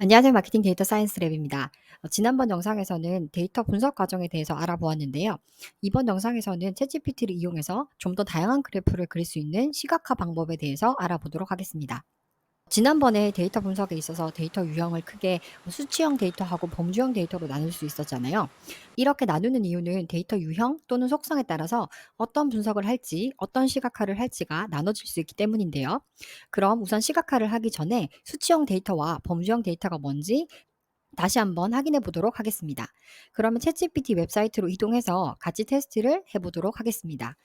안녕하세요. 마케팅 데이터 사이언스 랩입니다. 지난번 영상에서는 데이터 분석 과정에 대해서 알아보았는데요. 이번 영상에서는 챗GPT를 이용해서 좀 더 다양한 그래프를 그릴 수 있는 시각화 방법에 대해서 알아보도록 하겠습니다. 지난번에 데이터 분석에 있어서 데이터 유형을 크게 수치형 데이터하고 범주형 데이터로 나눌 수 있었잖아요. 이렇게 나누는 이유는 데이터 유형 또는 속성에 따라서 어떤 분석을 할지, 어떤 시각화를 할지가 나눠질 수 있기 때문인데요. 그럼 우선 시각화를 하기 전에 수치형 데이터와 범주형 데이터가 뭔지 다시 한번 확인해 보도록 하겠습니다. 그러면 챗GPT 웹사이트로 이동해서 같이 테스트를 해 보도록 하겠습니다.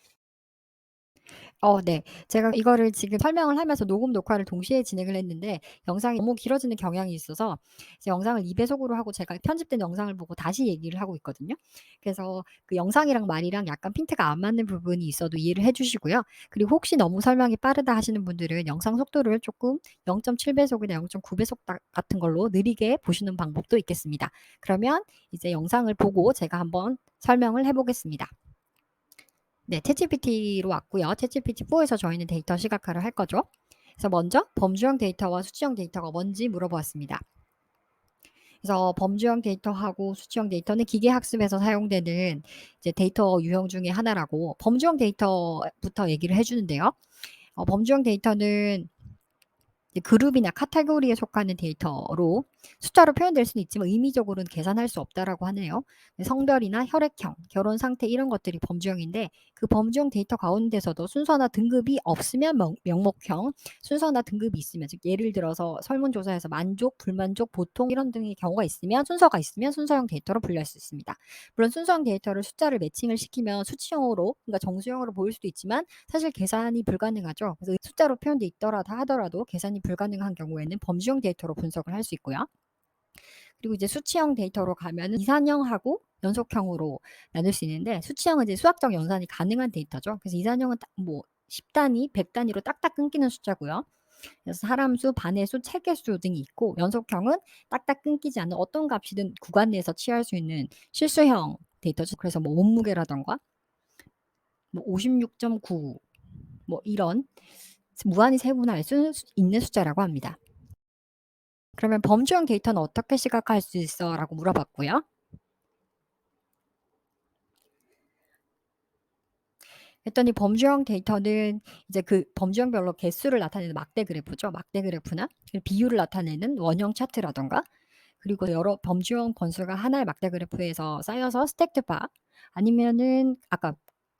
네. 제가 이거를 지금 설명을 하면서 녹음 녹화를 동시에 진행을 했는데 영상이 너무 길어지는 경향이 있어서 이제 영상을 2 배속으로 하고 제가 편집된 영상을 보고 다시 얘기를 하고 있거든요. 그래서 그 영상이랑 말이랑 약간 핀트가 안 맞는 부분이 있어도 이해를 해 주시고요. 그리고 혹시 너무 설명이 빠르다 하시는 분들은 영상 속도를 조금 0.7 배속이나 0.9 배속 같은 걸로 느리게 보시는 방법도 있겠습니다. 그러면 이제 영상을 보고 제가 한번 설명을 해 보겠습니다. 네. 챗GPT로 왔고요. 챗GPT4에서 저희는 데이터 시각화를 할 거죠. 그래서 먼저 범주형 데이터와 수치형 데이터가 뭔지 물어보았습니다. 그래서 범주형 데이터하고 수치형 데이터는 기계 학습에서 사용되는 이제 데이터 유형 중에 하나라고 범주형 데이터부터 얘기를 해 주는데요. 범주형 데이터는 이제 그룹이나 카테고리에 속하는 데이터로 숫자로 표현될 수는 있지만 의미적으로는 계산할 수 없다라고 하네요. 성별이나 혈액형, 결혼 상태 이런 것들이 범주형인데 그 범주형 데이터 가운데서도 순서나 등급이 없으면 명목형, 순서나 등급이 있으면 즉 예를 들어서 설문조사에서 만족, 불만족, 보통 이런 등의 경우가 있으면 순서가 있으면 순서형 데이터로 분류할 수 있습니다. 물론 순서형 데이터를 숫자를 매칭을 시키면 수치형으로 그러니까 정수형으로 보일 수도 있지만 사실 계산이 불가능하죠. 그래서 숫자로 표현돼 있더라도 하더라도 계산이 불가능한 경우에는 범주형 데이터로 분석을 할 수 있고요. 그리고 이제 수치형 데이터로 가면은 이산형하고 연속형으로 나눌 수 있는데 수치형은 이제 수학적 연산이 가능한 데이터죠. 그래서 이산형은 딱 뭐 10 단위, 100 단위로 딱딱 끊기는 숫자고요. 그래서 사람 수, 반의 수, 책의 수 등이 있고 연속형은 딱딱 끊기지 않는 어떤 값이든 구간 내에서 취할 수 있는 실수형 데이터죠. 그래서 뭐 몸무게라든가 뭐 56.9 뭐 이런 무한히 세분화할 수 있는 숫자라고 합니다. 그러면 범주형 데이터는 어떻게 시각화할 수 있어라고 물어봤고요. 했더니 범주형 데이터는 이제 그 범주형별로 개수를 나타내는 막대 그래프죠. 막대 그래프나 비율을 나타내는 원형 차트라든가 그리고 여러 범주형 번수가 하나의 막대 그래프에서 쌓여서 스택드 바 아니면은 아까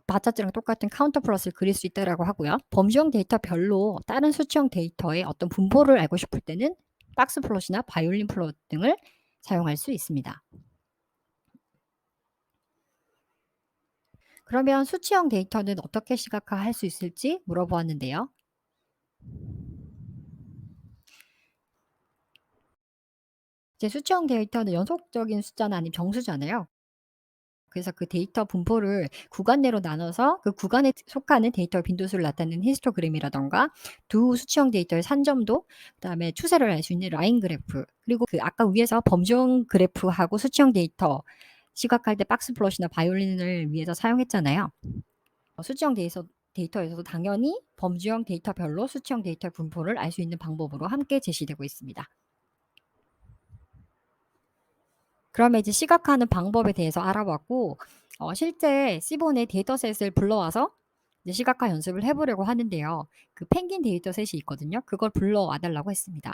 바 차트랑 똑같은 카운터 플러스를 그릴 수 있다라고 하고요. 범주형 데이터별로 다른 수치형 데이터의 어떤 분포를 알고 싶을 때는 박스 플롯이나 바이올린 플롯 등을 사용할 수 있습니다. 그러면 수치형 데이터는 어떻게 시각화할 수 있을지 물어보았는데요. 이제 수치형 데이터는 연속적인 숫자나 아니면 정수잖아요. 그래서 그 데이터 분포를 구간 내로 나눠서 그 구간에 속하는 데이터 빈도수를 나타내는 히스토그램이라든가 두 수치형 데이터의 산점도 그다음에 추세를 알 수 있는 라인 그래프 그리고 그 아까 위에서 범주형 그래프하고 수치형 데이터 시각할 때 박스 플롯이나 바이올린을 위해서 사용했잖아요. 수치형 데이터에서도 당연히 범주형 데이터별로 수치형 데이터의 분포를 알 수 있는 방법으로 함께 제시되고 있습니다. 그러면 이제 시각화하는 방법에 대해서 알아봤고 실제 시본의 데이터셋을 불러와서 이제 시각화 연습을 해 보려고 하는데요. 그 펭귄 데이터셋이 있거든요. 그걸 불러와 달라고 했습니다.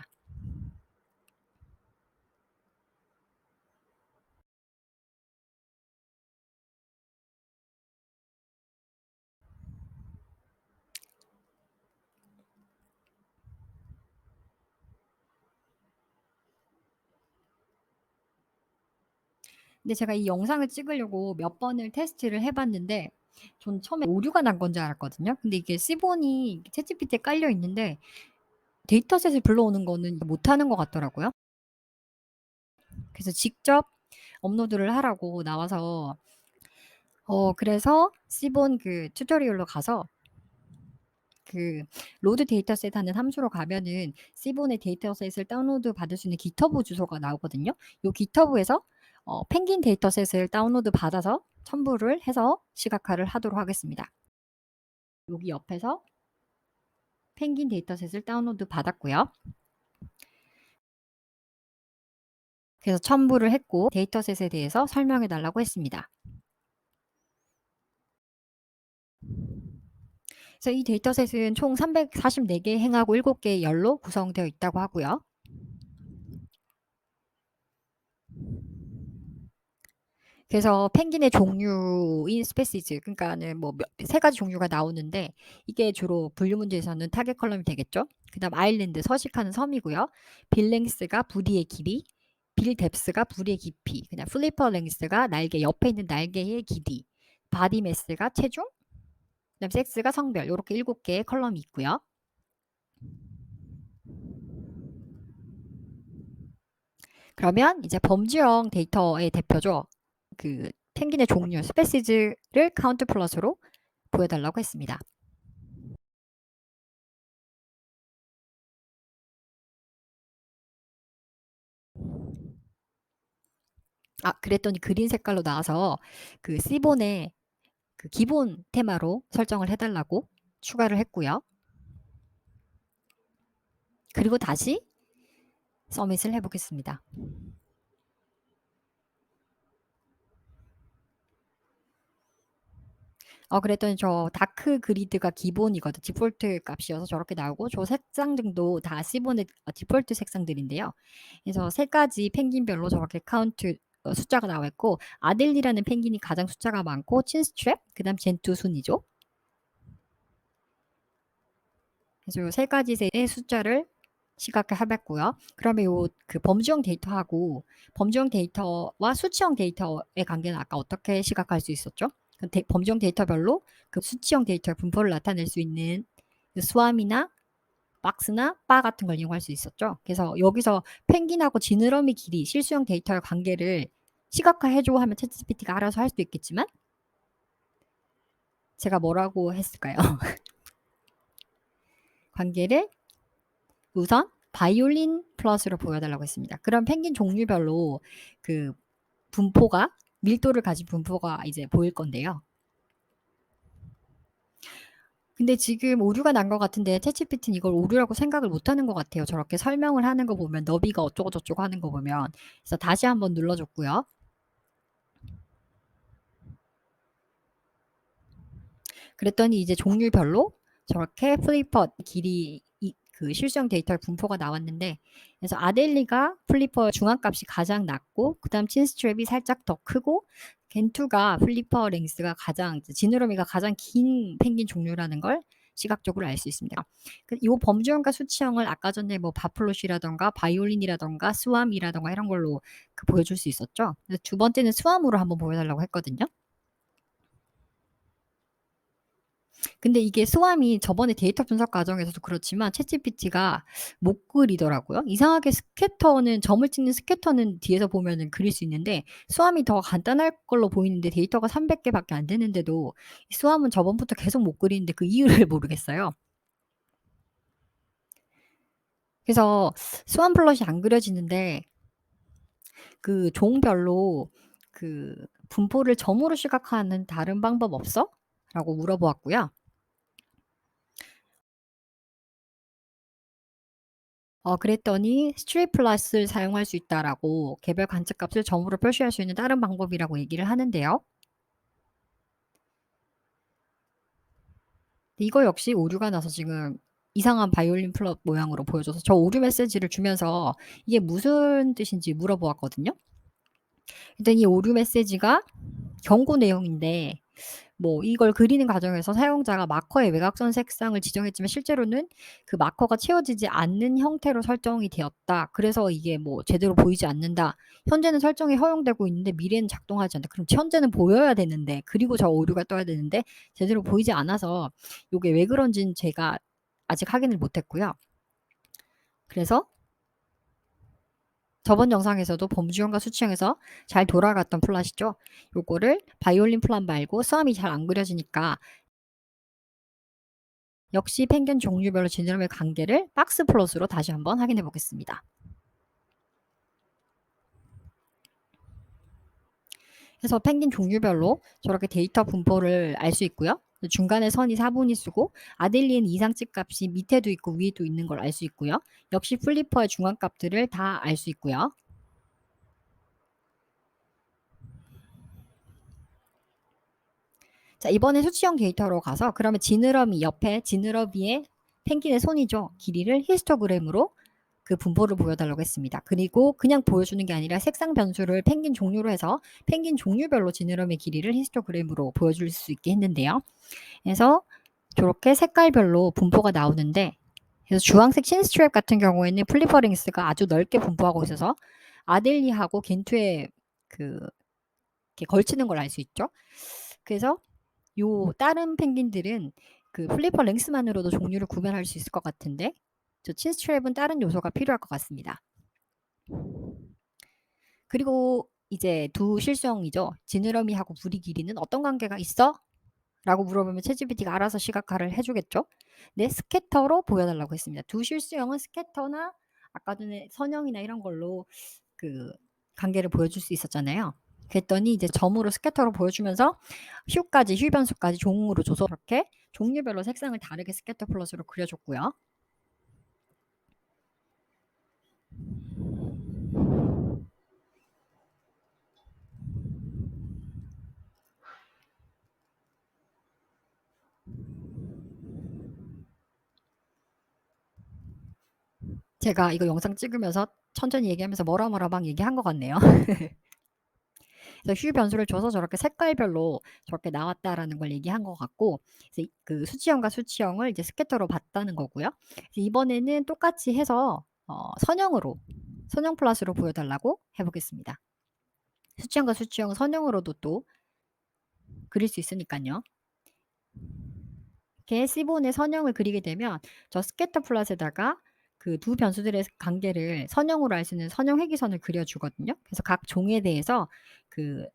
근데 제가 이 영상을 찍으려고 몇 번을 테스트를 해 봤는데 전 처음에 오류가 난 건 줄 알았거든요. 근데 이게 시본이 챗GPT에 깔려 있는데 데이터셋을 불러오는 거는 못하는 것 같더라고요. 그래서 직접 업로드를 하라고 나와서 그래서 시본 그 튜토리얼로 가서 그 로드 데이터셋 하는 함수로 가면은 시본의 데이터셋을 다운로드 받을 수 있는 기터브 주소가 나오거든요. 요 기터브에서 펭귄 데이터셋을 다운로드 받아서 첨부를 해서 시각화를 하도록 하겠습니다. 여기 옆에서 펭귄 데이터셋을 다운로드 받았고요. 그래서 첨부를 했고 데이터셋에 대해서 설명해 달라고 했습니다. 그래서 이 데이터셋은 총 344개 행하고 7개의 열로 구성되어 있다고 하고요. 그래서 펭귄의 종류인 스페시즈, 그러니까는 뭐 세 가지 종류가 나오는데 이게 주로 분류 문제에서는 타겟 컬럼이 되겠죠. 그다음 아일랜드, 서식하는 섬이고요. 빌 랭스가 부리의 길이, 빌 뎁스가 부리의 깊이, 그냥 플리퍼 랭스가 날개 옆에 있는 날개의 길이, 바디 매스가 체중, 그다음 섹스가 성별, 이렇게 7개의 컬럼이 있고요. 그러면 이제 범주형 데이터의 대표죠. 그 펭귄의 종류 스페시즈를 카운트 플러스로 보여달라고 했습니다. 그랬더니 그린 색깔로 나와서 그 C본의 그 기본 테마로 설정을 해달라고 추가를 했고요. 그리고 다시 서밋을 해보겠습니다. 그랬더니 저 다크 그리드가 기본이거든. 디폴트 값이어서 저렇게 나오고 저 색상등도 다 C본의 디폴트 색상들인데요. 그래서 세 가지 펭귄별로 저렇게 카운트 숫자가 나와 있고 아델리라는 펭귄이 가장 숫자가 많고 친스트랩, 그 다음 젠투 순이죠. 그래서 요 세 가지의 숫자를 시각화해봤고요. 그러면 요 그 범주형 데이터하고 범주형 데이터와 수치형 데이터의 관계는 아까 어떻게 시각화할 수 있었죠? 범주형 데이터별로 그 수치형 데이터의 분포를 나타낼 수 있는 그 스왑이나 박스나 바 같은 걸 이용할 수 있었죠. 그래서 여기서 펭귄하고 지느러미 길이 실수형 데이터의 관계를 시각화해줘 하면 챗GPT가 알아서 할 수도 있겠지만 제가 뭐라고 했을까요? 관계를 우선 바이올린 플러스로 보여달라고 했습니다. 그럼 펭귄 종류별로 그 분포가 밀도를 가진 분포가 이제 보일 건데요. 근데 지금 오류가 난 것 같은데 챗GPT는 이걸 오류라고 생각을 못하는 것 같아요. 저렇게 설명을 하는 거 보면 너비가 어쩌고 저쩌고 하는 거 보면. 그래서 다시 한번 눌러줬고요. 그랬더니 이제 종류별로 저렇게 플리퍼 길이 그 실수형 데이터의 분포가 나왔는데, 그래서 아델리가 플리퍼 중앙값이 가장 낮고 그 다음 친스트랩이 살짝 더 크고 겐투가 플리퍼 랭스가 가장 지느러미가 가장 긴 펭귄 종류라는 걸 시각적으로 알 수 있습니다. 이 범주형과 수치형을 아까 전에 뭐 바플롯이라던가 바이올린이라던가 스왑이라던가 이런 걸로 보여줄 수 있었죠. 두 번째는 스왑으로 한번 보여달라고 했거든요. 근데 이게 스왑이 저번에 데이터 분석 과정에서도 그렇지만 챗GPT가 못 그리더라고요. 이상하게 스캐터는 점을 찍는 스캐터는 뒤에서 보면은 그릴 수 있는데 스왑이 더 간단할 걸로 보이는데 데이터가 300개밖에 안 되는데도 스왑은 저번부터 계속 못 그리는데 그 이유를 모르겠어요. 그래서 스왑 플롯이 안 그려지는데 그 종별로 그 분포를 점으로 시각화하는 다른 방법 없어? 라고 물어보았고요. 그랬더니 스트레이트 플러스를 사용할 수 있다라고 개별 관측값을 점으로 표시할 수 있는 다른 방법이라고 얘기를 하는데요. 이거 역시 오류가 나서 지금 이상한 바이올린 플롯 모양으로 보여줘서 저 오류 메시지를 주면서 이게 무슨 뜻인지 물어보았거든요. 그랬더니 이 오류 메시지가 경고 내용인데 뭐 이걸 그리는 과정에서 사용자가 마커의 외곽선 색상을 지정했지만 실제로는 그 마커가 채워지지 않는 형태로 설정이 되었다. 그래서 이게 뭐 제대로 보이지 않는다. 현재는 설정이 허용되고 있는데 미래는 작동하지 않는다. 그럼 현재는 보여야 되는데 그리고 저 오류가 떠야 되는데 제대로 보이지 않아서 이게 왜 그런지는 제가 아직 확인을 못했고요. 그래서 저번 영상에서도 범주형과 수치형에서 잘 돌아갔던 플롯이죠. 요거를 바이올린 플롯 말고 스왑이 잘 안 그려지니까 역시 펭귄 종류별로 지느러미 관계를 박스 플롯으로 다시 한번 확인해 보겠습니다. 그래서 펭귄 종류별로 저렇게 데이터 분포를 알 수 있고요. 중간에 선이 사분위수고 아델리엔 이상치 값이 밑에도 있고 위에도 있는 걸 알 수 있고요. 역시 플리퍼의 중앙값들을 다 알 수 있고요. 자, 이번에 수치형 데이터로 가서 그러면 지느러미 옆에 지느러미의 펭귄의 손이죠. 길이를 히스토그램으로 그 분포를 보여달라고 했습니다. 그리고 그냥 보여주는 게 아니라 색상 변수를 펭귄 종류로 해서 펭귄 종류별로 지느러미 길이를 히스토그램으로 보여줄 수 있게 했는데요. 그래서 저렇게 색깔별로 분포가 나오는데, 그래서 주황색 신스트랩 같은 경우에는 플리퍼링스가 아주 넓게 분포하고 있어서 아델리하고 겐투에 그 이렇게 걸치는 걸 알 수 있죠. 그래서 요 다른 펭귄들은 그 플리퍼 랭스만으로도 종류를 구별할 수 있을 것 같은데, 저 친스트랩은 다른 요소가 필요할 것 같습니다. 그리고 이제 두 실수형이죠. 지느러미하고 부리 길이는 어떤 관계가 있어? 라고 물어보면 챗GPT가 알아서 시각화를 해주겠죠. 네, 스캐터로 보여달라고 했습니다. 두 실수형은 스캐터나 아까 전에 선형이나 이런 걸로 그 관계를 보여줄 수 있었잖아요. 그랬더니 이제 점으로 스캐터로 보여주면서 휴까지 휴 변수까지 종으로 줘서 이렇게 종류별로 색상을 다르게 스캐터 플러스로 그려줬고요. 제가 이거 영상 찍으면서 천천히 얘기하면서 뭐라 막 얘기한 것 같네요. 그래서 휴 변수를 줘서 저렇게 색깔별로 저렇게 나왔다라는 걸 얘기한 것 같고, 그래서 그 수치형과 수치형을 이제 스캐터로 봤다는 거고요. 이번에는 똑같이 해서 선형 플러스로 보여달라고 해보겠습니다. 수치형과 수치형 선형으로도 또 그릴 수 있으니까요. 이렇게 C본의 선형을 그리게 되면 저 스캐터 플롯에다가 그 두 변수들의 관계를 선형으로 알 수 있는 선형 회기선을 그려주거든요. 그래서 각 종에 대해서 그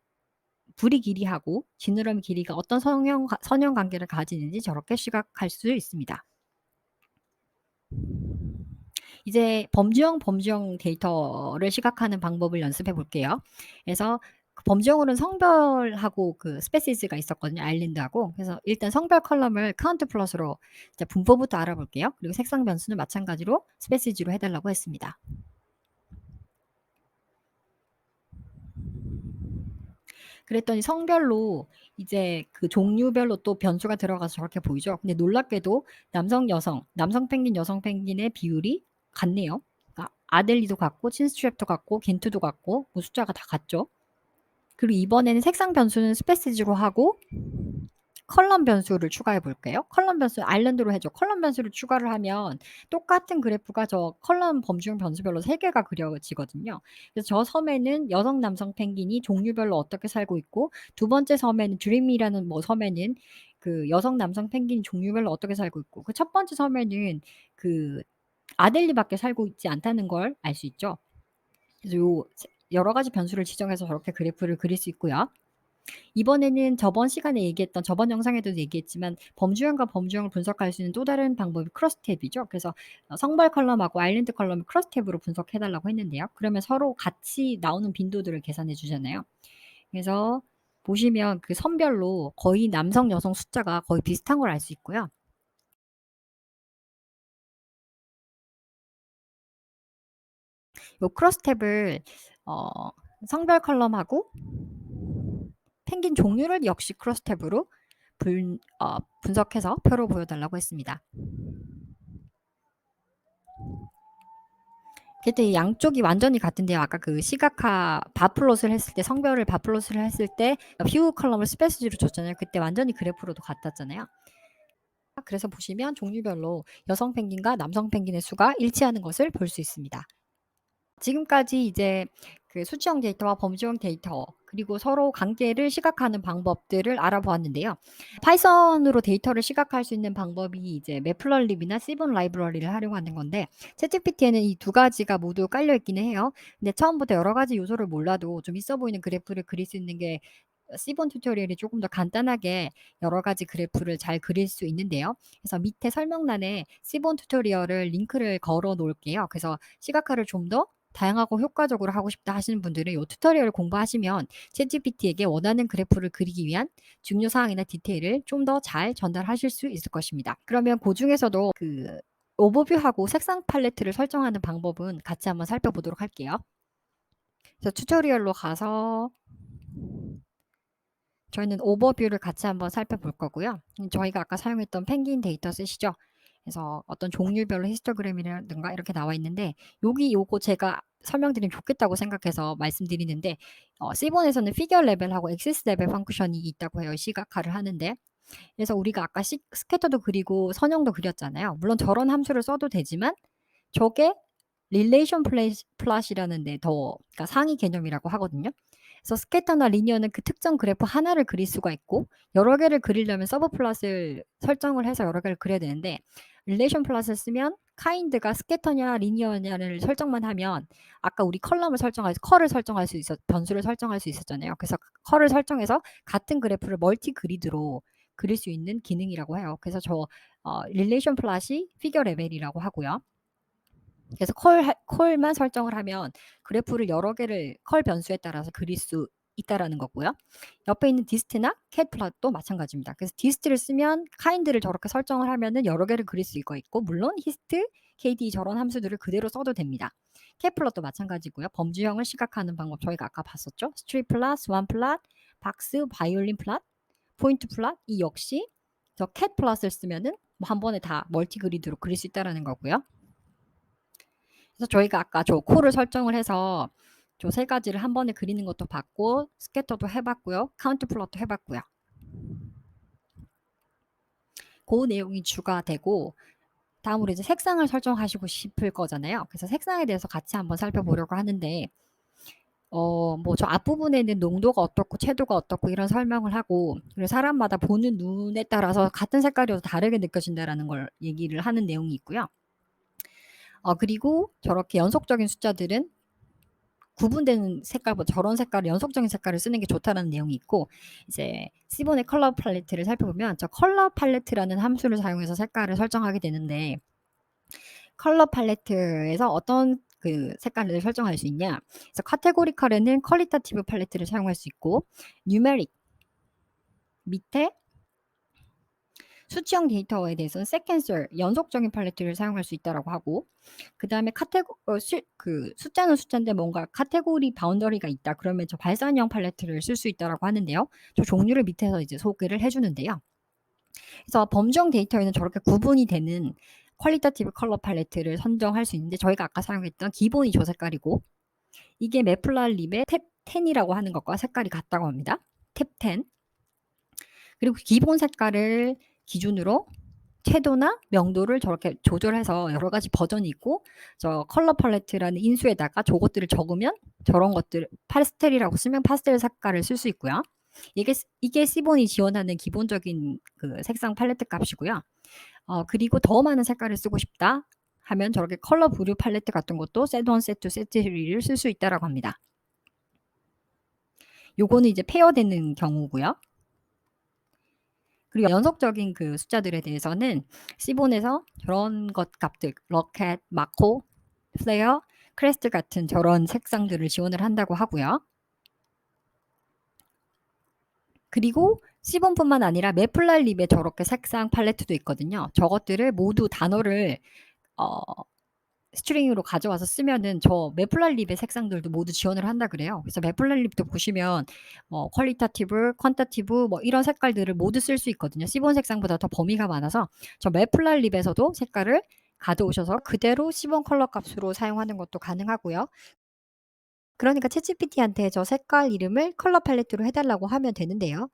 부리 길이하고 지느러미 길이가 어떤 선형 관계를 가지는지 저렇게 시각할 수 있습니다. 이제 범주형 데이터를 시각하는 방법을 연습해 볼게요. 그래서 범주형으로는 성별하고 그 스페시스가 있었거든요. 아일랜드하고. 그래서 일단 성별 컬럼을 카운트 플러스로 이제 분포부터 알아볼게요. 그리고 색상 변수는 마찬가지로 스페시즈로 해달라고 했습니다. 그랬더니 성별로 이제 그 종류별로 또 변수가 들어가서 저렇게 보이죠. 근데 놀랍게도 남성, 여성, 남성 펭귄, 여성 펭귄의 비율이 같네요. 그러니까 아델리도 같고, 친스트랩도 같고, 겐트도 같고, 뭐 숫자가 다 같죠. 그리고 이번에는 색상 변수는 스페시즈로 하고 컬럼 변수를 추가해 볼게요. 컬럼 변수 아일랜드로 해줘. 컬럼 변수를 추가를 하면 똑같은 그래프가 저 컬럼 범주형 변수별로 3개가 그려지거든요. 그래서 저 섬에는 여성 남성 펭귄이 종류별로 어떻게 살고 있고, 두 번째 섬에는 드림이라는 뭐 섬에는 그 여성 남성 펭귄 종류별로 어떻게 살고 있고, 그 첫 번째 섬에는 그 아델리밖에 살고 있지 않다는 걸 알 수 있죠. 그래서 요 여러 가지 변수를 지정해서 저렇게 그래프를 그릴 수 있고요. 이번에는 저번 시간에 얘기했던 저번 영상에도 얘기했지만 범주형과 범주형을 분석할 수 있는 또 다른 방법이 크로스탭이죠. 그래서 성별 컬럼하고 아일랜드 컬럼을 크로스탭으로 분석해 달라고 했는데요. 그러면 서로 같이 나오는 빈도들을 계산해 주잖아요. 그래서 보시면 그 선별로 거의 남성, 여성 숫자가 거의 비슷한 걸 알 수 있고요. 요 크로스탭을 성별 컬럼하고 펭귄 종류를 역시 크로스탭으로 분석해서 표로 보여달라고 했습니다. 그때 양쪽이 완전히 같은데요. 아까 그 시각화 바플롯을 했을 때 성별을 바플롯을 했을 때 뷰 컬럼을 스페시지로 줬잖아요. 그때 완전히 그래프로도 같았잖아요. 그래서 보시면 종류별로 여성 펭귄과 남성 펭귄의 수가 일치하는 것을 볼 수 있습니다. 지금까지 이제 그 수치형 데이터와 범주형 데이터 그리고 서로 관계를 시각하는 방법들을 알아보았는데요. 파이썬으로 데이터를 시각할 수 있는 방법이 이제 매플러립이나 시본 라이브러리를 활용하는 건데 챗GPT에는 이 두 가지가 모두 깔려 있기는 해요. 근데 처음부터 여러 가지 요소를 몰라도 좀 있어 보이는 그래프를 그릴 수 있는 게 시본 튜토리얼이 조금 더 간단하게 여러 가지 그래프를 잘 그릴 수 있는데요. 그래서 밑에 설명란에 시본 튜토리얼을 링크를 걸어 놓을게요. 그래서 시각화를 좀 더 다양하고 효과적으로 하고 싶다 하시는 분들은 이 튜토리얼을 공부하시면 챗GPT에게 원하는 그래프를 그리기 위한 중요 사항이나 디테일을 좀 더 잘 전달하실 수 있을 것입니다. 그러면 그 중에서도 그 오버뷰하고 색상 팔레트를 설정하는 방법은 같이 한번 살펴보도록 할게요. 그래서 튜토리얼로 가서 저희는 오버뷰를 같이 한번 살펴볼 거고요. 저희가 아까 사용했던 펭귄 데이터셋이죠. 그래서 어떤 종류별로 히스토그램이라든가 이렇게 나와 있는데 요거 제가 설명드리면 좋겠다고 생각해서 말씀드리는데 C본에서는 피겨 레벨하고 액시스 레벨 펑크션이 있다고 해요. 시각화를 하는데. 그래서 우리가 아까 스캐터도 그리고 선형도 그렸잖아요. 물론 저런 함수를 써도 되지만 저게 릴레이션 플롯이라는 데 더 그러니까 상위 개념이라고 하거든요. 그래서 스캐터나 리니어는 그 특정 그래프 하나를 그릴 수가 있고 여러 개를 그리려면 서브 플롯을 설정을 해서 여러 개를 그려야 되는데 릴레이션 플롯을 쓰면 카인드가 스캐터냐 리니어냐를 설정만 하면 아까 우리 컬럼을 설정해서 컬을 설정할 수 있었 변수를 설정할 수 있었잖아요. 그래서 컬을 설정해서 같은 그래프를 멀티 그리드로 그릴 수 있는 기능이라고 해요. 그래서 릴레이션 플롯이 피겨 레벨이라고 하고요. 그래서 컬만 설정을 하면 그래프를 여러 개를 컬 변수에 따라서 그릴 수 있다라는 거고요. 옆에 있는 디스트나 캣 플롯도 마찬가지입니다. 그래서 디스트를 쓰면 카인드를 저렇게 설정을 하면은 여러 개를 그릴 수가 있고 물론 히스트, KD 저런 함수들을 그대로 써도 됩니다. 캣 플롯도 마찬가지고요. 범주형을 시각화하는 방법 저희가 아까 봤었죠. 스트릿 플롯, 스완 플롯, 박스, 바이올린 플롯, 포인트 플롯 이 역시 저 캣 플롯을 쓰면은 한 번에 다 멀티 그리드로 그릴 수 있다라는 거고요. 그래서 저희가 아까 저 코를 설정을 해서 저 세 가지를 한 번에 그리는 것도 봤고 스캐터도 해봤고요. 카운트 플롯도 해봤고요. 그 내용이 주가 되고 다음으로 이제 색상을 설정하시고 싶을 거잖아요. 그래서 색상에 대해서 같이 한번 살펴보려고 하는데 뭐 저 앞부분에는 농도가 어떻고 채도가 어떻고 이런 설명을 하고 그리고 사람마다 보는 눈에 따라서 같은 색깔이어도 다르게 느껴진다라는 걸 얘기를 하는 내용이 있고요. 그리고 저렇게 연속적인 숫자들은 구분되는 색깔보다 저런 색깔을 연속적인 색깔을 쓰는 게 좋다라는 내용이 있고 이제 C본의 컬러 팔레트를 살펴보면 저 컬러 팔레트라는 함수를 사용해서 색깔을 설정하게 되는데 컬러 팔레트에서 어떤 그 색깔을 설정할 수 있냐 그래서 카테고리컬에는 퀄리타티브 팔레트를 사용할 수 있고 뉴메릭 밑에 수치형 데이터에 대해서는 세퀀셜 연속적인 팔레트를 사용할 수 있다라고 하고 그 다음에 숫자는 숫자인데 뭔가 카테고리 바운더리가 있다 그러면 저 발산형 팔레트를 쓸 수 있다라고 하는데요. 저 종류를 밑에서 이제 소개를 해주는데요. 그래서 범주형 데이터에는 저렇게 구분이 되는 퀄리타티브 컬러 팔레트를 선정할 수 있는데 저희가 아까 사용했던 기본이 저 색깔이고 이게 매플랄립의 탭 10이라고 하는 것과 색깔이 같다고 합니다. 탭 10. 그리고 기본 색깔을 기준으로 채도나 명도를 저렇게 조절해서 여러 가지 버전이 있고 저 컬러 팔레트라는 인수에다가 저것들을 적으면 저런 것들 파스텔이라고 쓰면 파스텔 색깔을 쓸 수 있고요. 이게 C본이 지원하는 기본적인 그 색상 팔레트 값이고요. 그리고 더 많은 색깔을 쓰고 싶다 하면 저렇게 컬러 브류 팔레트 같은 것도 세트 1, 세트 2, 세트 3를 쓸 수 있다라고 합니다. 요거는 이제 페어되는 경우고요. 그리고 연속적인 그 숫자들에 대해서는 C본에서 저런 것 값들, 러켓, 마코, 플레어, 크레스트 같은 저런 색상들을 지원을 한다고 하고요. 그리고 C본뿐만 아니라 매플랄립에 저렇게 색상 팔레트도 있거든요. 저것들을 모두 단어를 스트링으로 가져와서 쓰면은 저 매플랄립의 색상들도 모두 지원을 한다 그래요. 그래서 매플랄립도 보시면 퀄리타티브, 퀀타티브 뭐 이런 색깔들을 모두 쓸 수 있거든요. C본 색상보다 더 범위가 많아서 저 매플랄립에서도 색깔을 가져오셔서 그대로 C본 컬러 값으로 사용하는 것도 가능하고요. 그러니까 챗GPT한테 저 색깔 이름을 컬러 팔레트로 해달라고 하면 되는데요.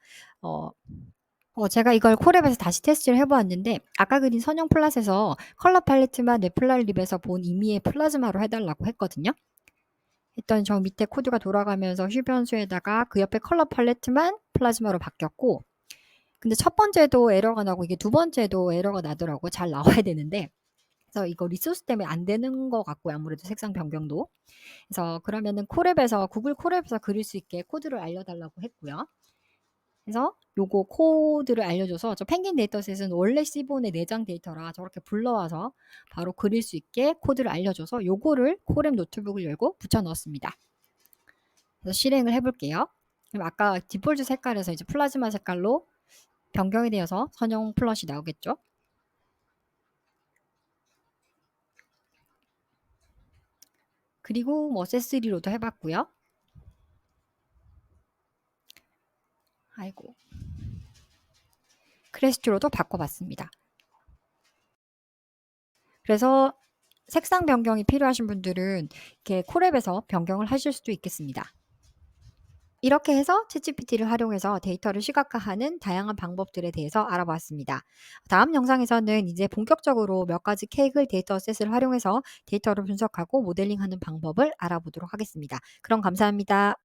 제가 이걸 콜앱에서 다시 테스트를 해보았는데 아까 그린 선형 플랫에서 컬러 팔레트만 네플랄립에서 본 임의의 플라즈마로 해달라고 했거든요. 했더니 저 밑에 코드가 돌아가면서 휴변수에다가 그 옆에 컬러 팔레트만 플라즈마로 바뀌었고 근데 첫 번째도 에러가 나고 이게 두 번째도 에러가 나더라고. 잘 나와야 되는데 그래서 이거 리소스 때문에 안 되는 것 같고요. 아무래도 색상 변경도. 그래서 그러면은 구글 콜앱에서 그릴 수 있게 코드를 알려달라고 했고요. 그래서 요거 코드를 알려줘서 저 펭귄 데이터셋은 원래 C본의 내장 데이터라 저렇게 불러와서 바로 그릴 수 있게 코드를 알려줘서 요거를 콜앱 노트북을 열고 붙여 넣었습니다. 그래서 실행을 해볼게요. 그럼 아까 디폴트 색깔에서 이제 플라즈마 색깔로 변경이 되어서 선형 플롯이 나오겠죠. 그리고 뭐 세스리로도 해봤고요. 아이고. 크레스트로도 바꿔봤습니다. 그래서 색상 변경이 필요하신 분들은 이렇게 콜앱에서 변경을 하실 수도 있겠습니다. 이렇게 해서 챗GPT를 활용해서 데이터를 시각화하는 다양한 방법들에 대해서 알아봤습니다. 다음 영상에서는 이제 본격적으로 몇 가지 케이글 데이터셋을 활용해서 데이터를 분석하고 모델링하는 방법을 알아보도록 하겠습니다. 그럼 감사합니다.